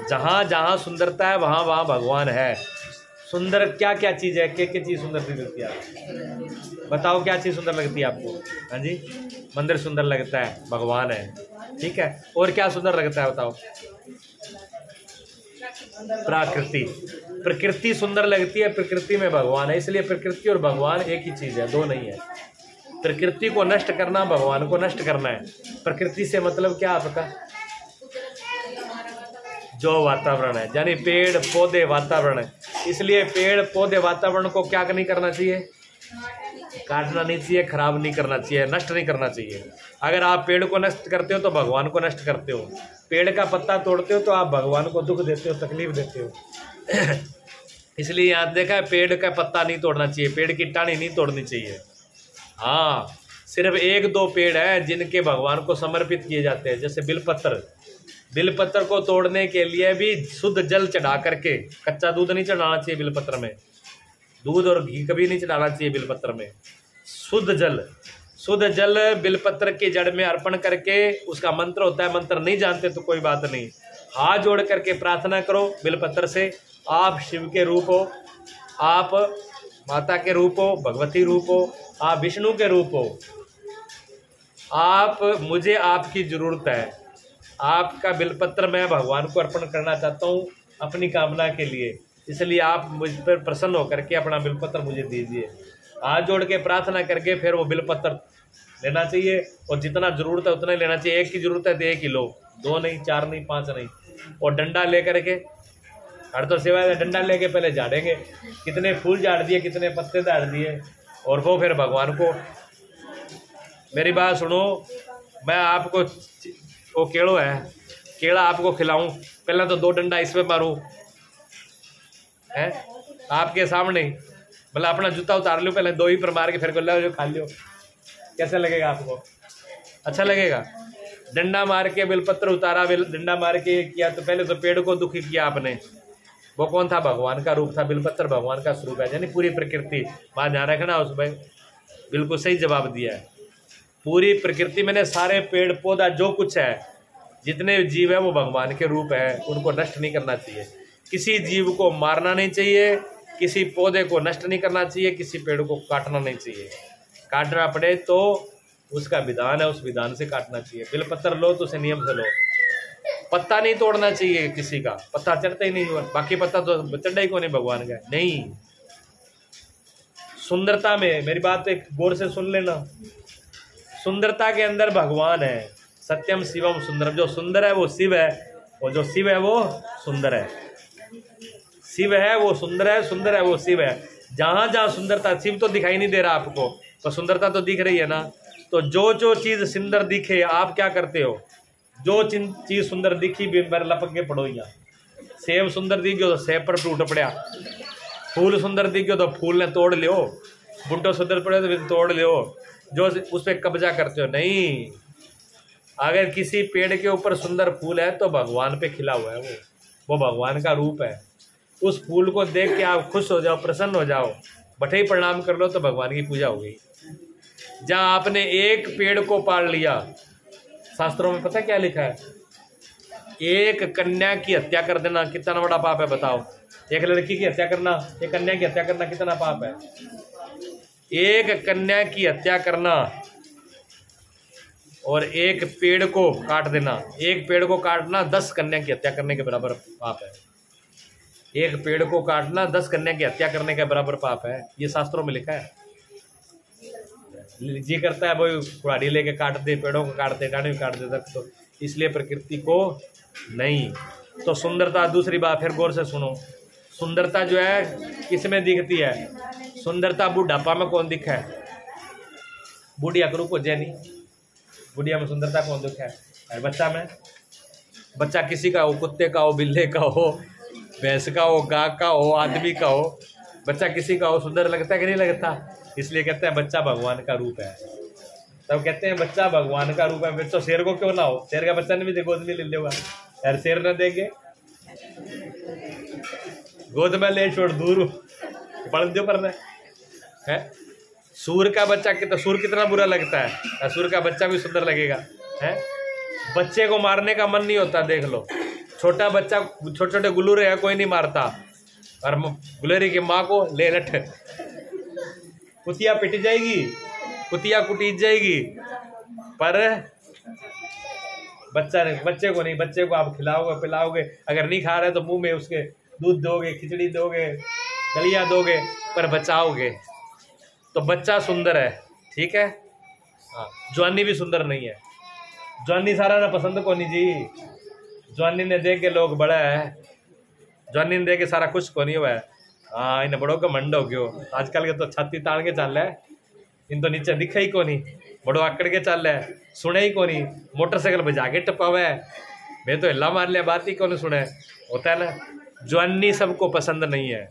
जहाँ जहाँ सुंदरता है वहाँ वहाँ भगवान है। सुंदर क्या क्या चीज़ है, क्या क्या चीज़ सुंदर लगती है आपको? बताओ क्या चीज़ सुंदर लगती है आपको? हाँ जी, मंदिर सुंदर लगता है, भगवान है, ठीक है। और क्या सुंदर लगता है बताओ? प्रकृति, प्रकृति सुंदर लगती है, प्रकृति में भगवान है। इसलिए प्रकृति और भगवान एक ही चीज़ है, दो नहीं है। प्रकृति को नष्ट करना, भगवान को नष्ट करना है। प्रकृति से मतलब क्या आपका? जो वातावरण है, यानी पेड़ पौधे वातावरण है। इसलिए पेड़ पौधे वातावरण को क्या नहीं करना चाहिए? काटना नहीं चाहिए, खराब नहीं करना चाहिए, नष्ट नहीं करना चाहिए। अगर आप पेड़ को नष्ट करते हो तो भगवान को नष्ट करते हो। पेड़ का पत्ता तोड़ते हो तो आप भगवान को दुख देते हो, तकलीफ देते हो। इसलिए यहाँ देखा है, पेड़ का पत्ता नहीं तोड़ना चाहिए, पेड़ की टाणी नहीं तोड़नी चाहिए। हाँ, सिर्फ एक दो पेड़ है जिनके भगवान को समर्पित किए जाते हैं, जैसे बिलपत्र। बिलपत्र को तोड़ने के लिए भी शुद्ध जल चढ़ा करके, कच्चा दूध नहीं चढ़ाना चाहिए बिलपत्र में, दूध और घी कभी नहीं चढ़ाना चाहिए बिलपत्र में। शुद्ध जल, शुद्ध जल बिलपत्र की जड़ में अर्पण करके, उसका मंत्र होता है। मंत्र नहीं जानते तो कोई बात नहीं, हाथ जोड़ करके प्रार्थना करो बिलपत्र से। आप शिव के रूप हो, आप माता के रूप हो, भगवती रूप हो, आप विष्णु के रूप हो, आप, मुझे आपकी ज़रूरत है। आपका बिलपत्र मैं भगवान को अर्पण करना चाहता हूँ अपनी कामना के लिए, इसलिए आप मुझ पर प्रसन्न होकर के अपना बिलपत्र मुझे दीजिए। हाथ जोड़ के प्रार्थना करके फिर वो बिलपत्र लेना चाहिए, और जितना ज़रूरत है उतना ही लेना चाहिए। एक की ज़रूरत है तो एक ही लो, दो नहीं, चार नहीं, पाँच नहीं। और डंडा ले करके, हर तो सिवाय डंडा लेके पहले झाड़ेंगे, कितने फूल झाड़ दिए, कितने पत्ते झाड़ दिए, और वो फिर भगवान को। मेरी बात सुनो, मैं आपको वो केड़ो है, केड़ा आपको खिलाऊं, पहले तो दो डंडा इसमें मारूं है आपके सामने, मतलब अपना जूता उतार लो पहले, दो ही पर मार के फिर लो, जो खा लियो। कैसा लगेगा आपको? अच्छा लगेगा? डंडा मार के बिलपत्र उतारा, डंडा मार के किया तो पहले तो पेड़ को दुखी किया आपने। वो कौन था? भगवान का रूप था। बिलपत्र भगवान का स्वरूप है, यानी पूरी प्रकृति। बात ध्यान रखना उसमें, बिल्कुल सही जवाब दिया है। पूरी प्रकृति में सारे पेड़ पौधा जो कुछ है, जितने जीव है वो भगवान के रूप है, उनको नष्ट नहीं करना चाहिए। किसी जीव को मारना नहीं चाहिए, किसी पौधे को नष्ट नहीं करना चाहिए, किसी पेड़ को काटना नहीं चाहिए। काटना पड़े तो उसका विधान है, उस विधान से काटना चाहिए। बिलपत्र लो तो उसे नियम से लो। पत्ता नहीं तोड़ना चाहिए किसी का, पत्ता चढ़ता ही नहीं हुआ, बाकी पत्ता तो चढ़ा ही को नहीं भगवान का नहीं। सुंदरता में, मेरी बात एक गौर से सुन लेना, सुंदरता के अंदर भगवान है। सत्यम शिवम सुंदरम, जो सुंदर है वो शिव है, और जो शिव है वो सुंदर है। शिव है वो सुंदर है, सुंदर है वो शिव है। जहाँ जहाँ सुंदरता, शिव तो दिखाई नहीं दे रहा आपको, तो सुंदरता तो दिख रही है ना। तो जो जो चीज़ सुंदर दिखे, आप क्या करते हो? जो चीज़ सुंदर दिखी मेरे लपक के पड़ो। यहाँ सेब सुंदर दिख गयो तो सेब पर टूट पड़ा, फूल सुंदर दिख गयो तो फूल ने तोड़ लियो, बुंटो सुंदर पड़े तो फिर तोड़ लियो, जो उस पर कब्जा करते हो नहीं। अगर किसी पेड़ के ऊपर सुंदर फूल है तो भगवान पे खिला हुआ है, वो भगवान का रूप है। उस फूल को देख के आप खुश हो जाओ, प्रसन्न हो जाओ, बठे ही प्रणाम कर लो तो भगवान की पूजा हो गई। जहाँ आपने एक पेड़ को पाल लिया, शास्त्रों में पता क्या लिखा है? एक कन्या की हत्या कर देना कितना बड़ा पाप है बताओ। एक लड़की की हत्या करना, एक कन्या की हत्या करना कितना पाप है? एक कन्या की हत्या करना और एक पेड़ को काट देना, एक पेड़ को काटना 10 कन्या की हत्या करने के बराबर पाप है। एक पेड़ को काटना 10 कन्या की हत्या करने के बराबर पाप है, ये शास्त्रों में लिखा है। जी करता है भाई कुड़ाड़ी लेके काट दे, पेड़ों को काट दे, डांडी काट दे तक, तो इसलिए प्रकृति को नहीं। तो सुंदरता, दूसरी बात फिर गौर से सुनो, सुंदरता जो है किस में दिखती है? सुंदरता बुढ़ापा में कौन दिखा है? बुढ़िया के रूप हो जैनी, बुढ़िया में सुंदरता कौन दिखा है? और बच्चा में, बच्चा किसी का हो, कुत्ते का हो, बिल्ले का हो, भैंस का हो, गाय का हो, आदमी का हो, बच्चा किसी का हो, सुंदर लगता है कि नहीं लगता? इसलिए कहते हैं बच्चा भगवान का रूप है। तब कहते हैं बच्चा भगवान का रूप है। तो शेर को क्यों ना हो? शेर का बच्चा ने भी गोद में ले लेगा यार, शेर न देंगे गोद में ले छोड़ दूर पढ़ दो पर है। सूर का बच्चा कितना, सूर कितना बुरा लगता है, सूर का बच्चा भी सुंदर लगेगा है। बच्चे को मारने का मन नहीं होता, देख लो, छोटा बच्चा छोटे छोटे गुल्लूरे है कोई नहीं मारता, और गुलेरी की माँ को ले लठ, कुतिया पिट जाएगी, कुतिया कुटीज जाएगी, पर बच्चे को नहीं। बच्चे को आप खिलाओगे पिलाओगे, अगर नहीं खा रहे तो मुंह में उसके दूध दोगे, खिचड़ी दोगे, दलिया दोगे, पर बचाओगे। तो बच्चा सुंदर है, ठीक है। हाँ, जवानी भी सुंदर नहीं है। जवानी सारा ना पसंद को नहीं जी, जवानी ने दे के लोग बड़ा है, जवानी ने दे के सारा कुछ को नहीं हुआ है। हाँ, इन्हें बड़ों का मंड हो गयो। आजकल के तो छाती तान के चल रहा है, इन तो नीचे दिखा ही को नहीं, बड़ो आकड़ के चल रहा है, सुने ही को नहीं, मोटरसाइकिल बजा के टपावे है, मैं तो हिला मार लिया, बात ही को नहीं सुने। होता है ना, जवानी सबको पसंद नहीं है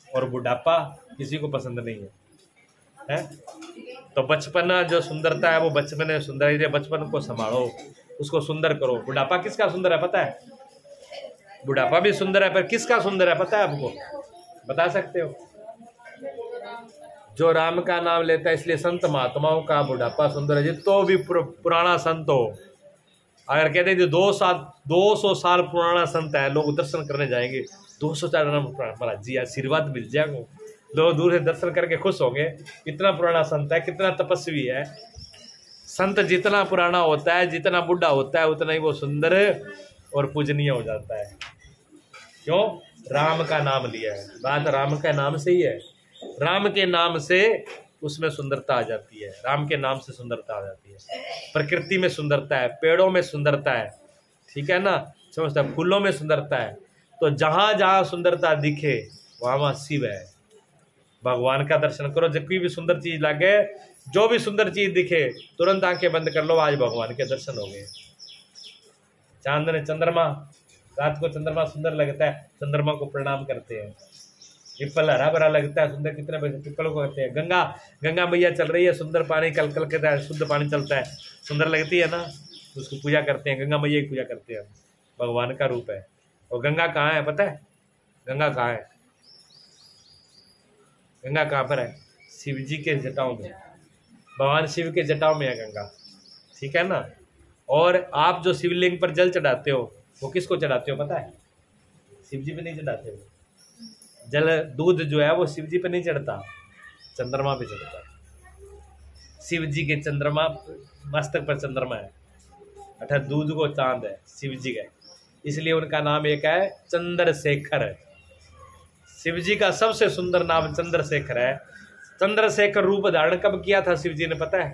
और बुढ़ापा किसी को पसंद नहीं है। तो बचपन जो सुंदरता है वो बचपन में सुंदर है, बचपन को संभालो, उसको सुंदर करो। बुढ़ापा किसका सुंदर है पता है? बुढ़ापा भी सुंदर है, पर किसका सुंदर है पता है आपको? बता सकते हो? जो राम का नाम लेता है, इसलिए संत महात्माओं का बुढ़ापा सुंदर है। जितो भी पुराना संत हो, अगर कहते हैं 200 साल पुराना संत है, लोग दर्शन करने जाएंगे, 200 साल महाराज जी आशीर्वाद मिल जाएगा, लोग दूर से दर्शन करके खुश होंगे। इतना पुराना संत है, कितना तपस्वी है। संत जितना पुराना होता है, जितना बुढ़ा होता है, उतना ही वो सुंदर और पूजनीय हो जाता है। क्यों? राम का नाम लिया है। बात राम का नाम से ही है। राम के नाम से उसमें सुंदरता आ जाती है, राम के नाम से सुंदरता आ जाती है। प्रकृति में सुंदरता है, पेड़ों में सुंदरता है, ठीक है ना, समझता है, फूलों में सुंदरता है। तो जहाँ जहाँ सुंदरता दिखे वहाँ वहाँ शिव है। भगवान का दर्शन करो, जब कोई भी सुंदर चीज लगे, जो भी सुंदर चीज दिखे, तुरंत आंखें बंद कर लो, आज भगवान के दर्शन हो गए। चांद चंद्रमा, रात को चंद्रमा सुंदर लगता है, चंद्रमा को प्रणाम करते हैं। पिपल हरा भरा लगता है, सुंदर, कितने पिपल को करते हैं। गंगा मैया चल रही है, सुंदर पानी कल कल के शुद्ध पानी चलता है, सुंदर लगती है ना, उसको पूजा करते हैं, गंगा मैया की पूजा करते हैं, भगवान का रूप है। और गंगा कहाँ है पता है? गंगा कहाँ है? गंगा कहाँ पर है? शिव जी के जटाओं में, भगवान शिव के जटाओं में है गंगा, ठीक है ना। और आप जो शिवलिंग पर जल चढ़ाते हो, वो किसको चढ़ाते हो पता है? शिव जी पे नहीं चढ़ाते हो। जल दूध जो है वो शिव जी पे नहीं चढ़ता, चंद्रमा पे चढ़ता है। शिव जी के चंद्रमा, मस्तक पर चंद्रमा है, अर्थात दूध को चांद है शिव जी का, इसलिए उनका नाम एक है चंद्रशेखर। शिव जी का सबसे सुंदर नाम चंद्रशेखर है। चंद्रशेखर रूप धारण कब किया था शिव जी ने पता है?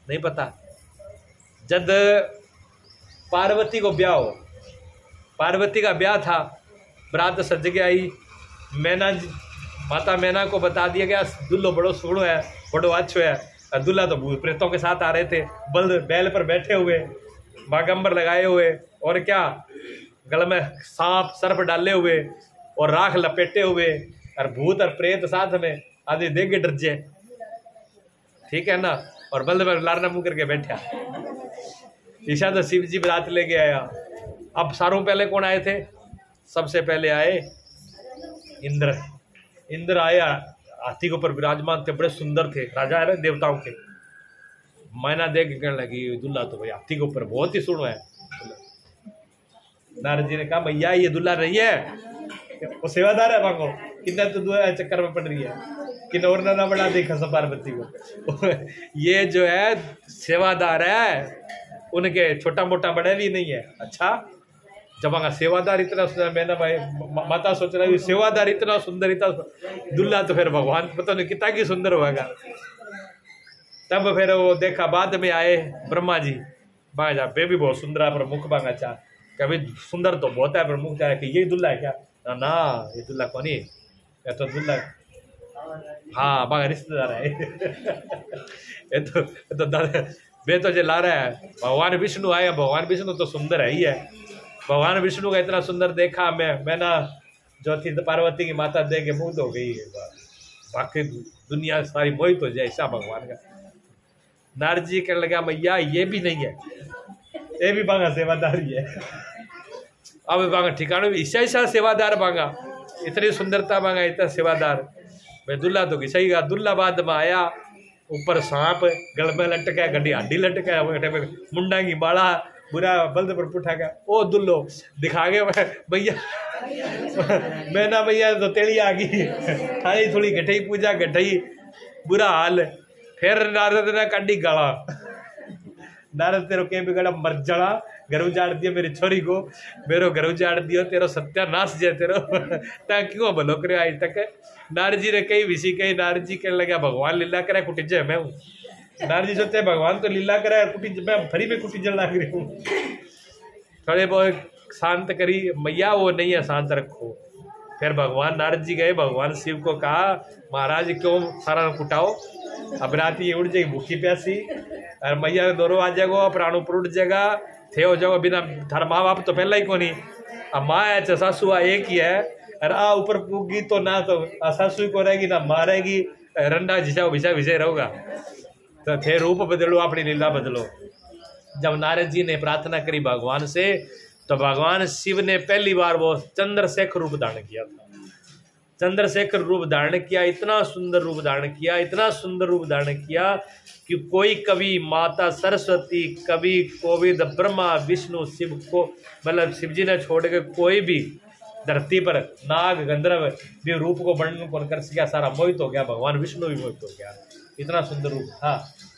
नहीं पता। जब पार्वती को ब्याह हो, पार्वती का ब्याह था, बरात सज के आई, मैना माता मैना को बता दिया गया दुल्लो बड़ो सोहणो है, बड़ो अच्छो है। और दुल्हा तो भूत प्रेतों के साथ आ रहे थे, बैल पर बैठे हुए, बागंबर लगाए हुए, और क्या गल में सांप सर्प डाले हुए और राख लपेटे हुए, और भूत और प्रेत साथ में, आदि देखे डर जाए, ठीक है ना। और बल्द पर लारना मुंह करके बैठा। ईशा तो शिव जी बरात लेके आया। अब सारों पहले कौन आए थे? सबसे पहले आए इंद्र। इंद्र आया, हाथी के ऊपर विराजमान थे, बड़े सुंदर थे, राजा है ना देवताओं के। मैना देख के कहने लगी दुल्हा तो भाई हाथी के ऊपर बहुत ही सुनो है। नारद जी ने कहा भैया ये दुल्हा नहीं है, वो सेवादार है, मांगो कितना तो दुआ चक्कर में पड़ रही है कि और ना बढ़ा देखा सब पार्वती को। ये जो है सेवादार है, उनके छोटा मोटा बड़े भी नहीं है। अच्छा, जब सेवादार इतना सुंदर, मैंने भाई माता सोच रहा है सेवादार इतना सुंदर, इतना दुल्हा तो फिर भगवान पता नहीं कितना की सुंदर होगा। तब फिर वो देखा, बाद में आए ब्रह्मा जी, बांगा वे भी बहुत सुंदर है, पर मुख बांगा चाह, कभी सुंदर तो बहुत है पर मुख चाह कि यही दुल्हा है क्या? ना ये दुल्हा कौन है, ये तो दुल्हा, हाँ बांगा रिश्तेदार है। ये तो दादा वे तो जो ला रहा है भगवान विष्णु आए। भगवान विष्णु तो सुंदर है ही है। भगवान विष्णु का इतना सुंदर देखा मैं ना, जो थी पार्वती की माता देख के मुग्ध हो गई। बाकी दुनिया सारी मोहित हो जाए ऐसा भगवान का। नारद जी कहने लगा मैया ये भी नहीं है, ये भी बांगा सेवादारी है। अब बांगा ठिकाने भी ऐसा सेवादार बांगा, इतनी सुंदरता बांगा, इतना सेवादार। भाई दुल्हा तो सही का दुल्हा बाद में आया, ऊपर सांप, गल में लटका, गड्डी हड्डी लटका, मुंडा की बाड़ा, बुरा बल्द पर पुठा का ओ दुल्लो दिखा गए भैया मैं ना भैया तो तेली आ गई थाई थोड़ी गठई पूजा गठई बुरा हाल। फिर नारद ने काटी गाला, नारद तेरो के बिगड़ा मर जड़ा, घर उजाड़ दिया मेरी छोरी को, मेरो घर उजाड़ दियो, तेरो सत्यानाश जय तेरो ता क्यों भलो करे आज तक। नारद जी ने कई विषि कही, नारद जी कहने लगा भगवान लीला करे कुटी जय मैं हूँ। नारद जी सोचते भगवान तो लीला करे कुटी मैं फरी में कुटी जल लग रही हूँ। थोड़े बहुत शांत करी मैया, वो नहीं है शांत रखो। फिर भगवान नारद जी गए, भगवान शिव को कहा महाराज क्यों सारा कुटाओ, अब रात ये उड़ जाएगी भूखी प्यासी और मैया दोनों आ जाएगो प्राणों पर उठ जाएगा थे हो जाओ बिना थारा माँ बाप तो पहला ही को नहीं, अब माँ है च सासू आ एक ही है और आ ऊपर पूगी तो ना तो सासू को रहेगी ना माँ रहेगी, रंडा झिझा भिजा विजय रहोगा। तो थे रूप बदलो अपनी लीला बदलो। जब नारद जी ने प्रार्थना करी भगवान से तो भगवान शिव ने पहली बार वो चंद्रशेखर रूप धारण किया था। चंद्रशेखर रूप धारण किया, इतना सुंदर रूप धारण किया, इतना सुंदर रूप धारण किया कि कोई कवि माता सरस्वती, कवि कोविद, ब्रह्मा, विष्णु, शिव को मतलब शिव जी ने छोड़ के कोई भी धरती पर नाग गंधर्व भी रूप को वर्णन कौन कर सका, सारा मोहित हो गया। भगवान विष्णु भी मोहित हो गया, इतना सुंदर रूप था।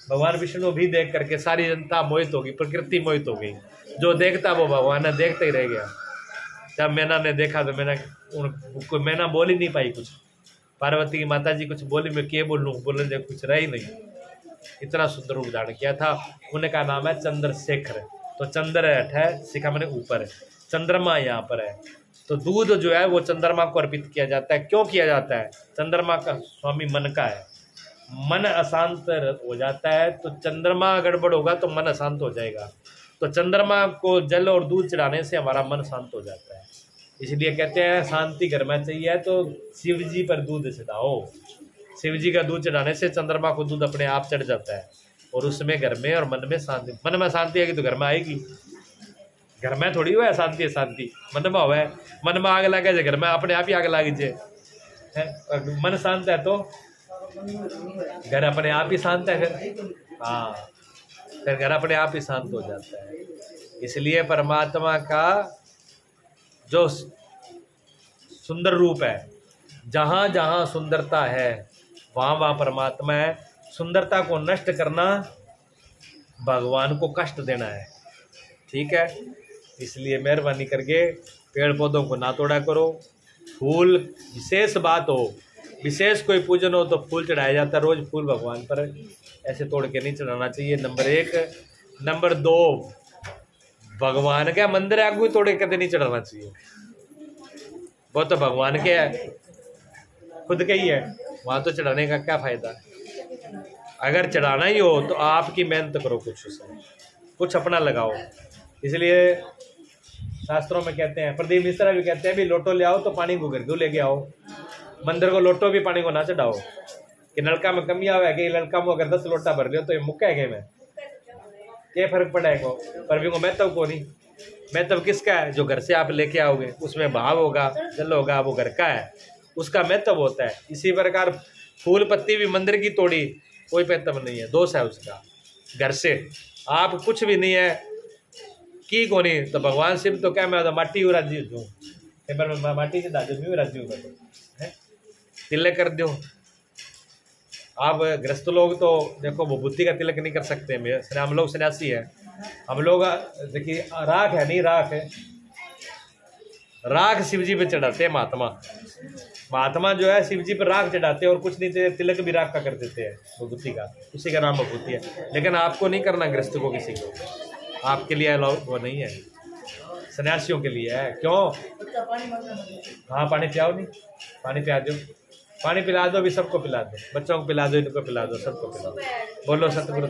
भगवान विष्णु भी देख करके सारी जनता मोहित होगी, प्रकृति मोहित हो गई, जो देखता वो भगवान ने देखते ही रह गया। जब मैना ने देखा तो मैना बोल ही नहीं पाई कुछ, पार्वती की माता जी कुछ बोली, मैं क्या बोलूँ, बोलने जब कुछ रह ही नहीं, इतना सुंदर रूप धारण किया था। उनका नाम है चंद्रशेखर। तो चंद्र है शिखा मैंने ऊपर है, चंद्रमा यहाँ पर है। तो दूध जो है वो चंद्रमा को अर्पित किया जाता है। क्यों किया जाता है? चंद्रमा का स्वामी मन का है, मन अशांत हो जाता है तो चंद्रमा गड़बड़ होगा तो मन अशांत हो जाएगा। तो चंद्रमा को जल और दूध चढ़ाने से हमारा मन शांत हो जाता है। इसलिए कहते हैं शांति घर में चाहिए तो शिव जी पर दूध चढ़ाओ। शिव जी का दूध चढ़ाने से चंद्रमा को दूध अपने आप चढ़ जाता है और उसमें घर में और मन में शांति, मन में शांति आएगी तो घर में आएगी। घर में थोड़ी हुआ है शांति है, शांति मन में हुआ है। मन में आग लगे घर में अपने आप ही आग लग जाए, मन शांत है तो घर अपने आप ही शांत है। फिर हाँ, फिर घर अपने आप ही शांत हो जाता है। इसलिए परमात्मा का जो सुंदर रूप है, जहाँ जहाँ सुंदरता है वहाँ वहाँ परमात्मा है। सुंदरता को नष्ट करना भगवान को कष्ट देना है, ठीक है। इसलिए मेहरबानी करके पेड़ पौधों को ना तोड़ा करो। फूल विशेष बात हो, विशेष कोई पूजन हो तो फूल चढ़ाया जाता है, रोज़ फूल भगवान पर ऐसे तोड़ के नहीं चढ़ाना चाहिए, नंबर 1। नंबर 2, भगवान का मंदिर आगू तोड़ के कदे नहीं चढ़ाना चाहिए, वो तो भगवान के है, खुद के ही है, वहाँ तो चढ़ाने का क्या फ़ायदा। अगर चढ़ाना ही हो तो आपकी मेहनत करो, कुछ उसमें कुछ अपना लगाओ। इसलिए शास्त्रों में कहते हैं, प्रदीप मिश्रा भी कहते हैं भी लोटो ले आओ तो पानी को घर क्यों लेके आओ। मंदिर को लोटो भी पानी को ना चढ़ाओ कि नलका में कमी आवे कि नलका में अगर 10 लोटा भर लियो तो ये मुक्का है में क्या फर्क पड़ेगा। पर भी को महत्व को नहीं, महत्व किसका है? जो घर से आप लेके आओगे उसमें भाव होगा, जल होगा, वो घर का है, उसका महत्व होता है। इसी प्रकार फूल पत्ती भी मंदिर की तोड़ी कोई महत्व नहीं है, दोष है उसका। घर से आप कुछ भी नहीं है की को नहीं तो भगवान शिव तो क्या मैं तो माटी हूँ राज्य हूँ, मैं माटी से दाजू भी राज्य हूँ, तिलक कर दो। आप ग्रस्त लोग तो देखो वो बुद्धि का तिलक नहीं कर सकते, हम लोग सन्यासी है, हम लोग देखिए राख है नहीं, राख है, राख शिव जी पे चढ़ाते हैं। महात्मा जो है शिव जी पर राख चढ़ाते हैं और कुछ नहीं थे, तिलक भी राख का कर देते हैं विभूति का, उसी का नाम विभूति है। लेकिन आपको नहीं करना, गृहस्थ को किसी को, आपके लिए वो नहीं है, सन्यासियों के लिए है। क्यों? हाँ पानी पिलाओ, नहीं पानी पिला दो, पानी पिला दो, भी सबको पिला दो, बच्चों को पिला दो, इनको पिला दो, सबको पिला दो। बोलो सतगुरु।